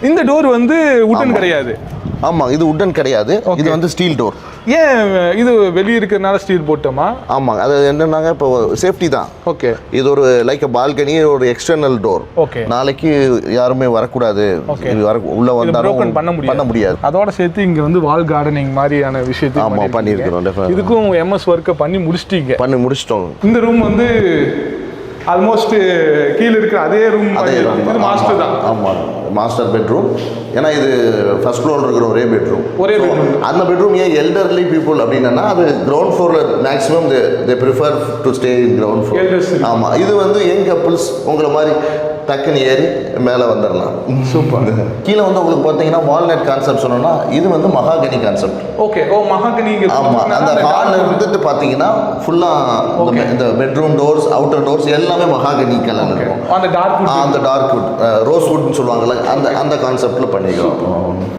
இந்த டோர் வந்து உட்டன் கிடையாது. ஆமாம், இது உட்டன் கிடையாது. இது வந்து ஸ்டீல் டோர். ஏன் இது வெளியே இருக்கிறதுனால ஸ்டீல் போட்டோமா? ஆமாங்க, அது என்னன்னாங்க இப்போ சேஃப்டி தான். ஓகே, இது ஒரு லைக் பால்கனி, ஒரு எக்ஸ்டர்னல் டோர். ஓகே, நாளைக்கு யாருமே வரக்கூடாது, உள்ள வந்தாலும் பண்ண முடியாது. அதோட சேர்த்து இங்க வந்து வால் கார்டனிங் மாதிரியான விஷயத்தை ஆமாம் பண்ணியிருக்கிறோம். இதுக்கும் எம்எஸ் ஒர்க்கை பண்ணி முடிச்சிட்டோம். இந்த ரூம் வந்து ஆல்மோஸ்ட் கீழே இருக்கிற அதே ரூம் மாஸ்டர் தான். ஆமாம், மாஸ்டர் பெட்ரூம். ஏன்னா இது ஃபர்ஸ்ட் ஃப்ளோரில் இருக்கிற ஒரே பெட்ரூம். அந்த பெட்ரூம் ஏன் எல்டர்லி பீப்புள் அப்படின்னா அது கிரவுண்ட் ஃப்ளோரில் maximum they prefer to stay in ground floor. ஆமாம், இது வந்து யங் கப்புள்ஸ் உங்களை மாதிரி டக்குன்னு ஏறி மேலே வந்துடலாம். சூப்பர். கீழே வந்து உங்களுக்கு பார்த்தீங்கன்னா வால்நட் கான்செப்ட் சொன்னோம்னா இது வந்து மகாகனி கான்செப்ட். ஓகே, மகாகனி. ஆமாம், அந்த ஹாலில் இருந்துட்டு பார்த்தீங்கன்னா ஃபுல்லாக இந்த பெட்ரூம் டோர்ஸ், அவுட்டர் டோர்ஸ் எல்லாமே மகாகனி கலர் இருக்கும். அந்த டார்க் வுட், ரோஸ் வுட்னு சொல்லுவாங்கல்ல, அந்த கான்செப்டில் பண்ணிக்கிறோம்.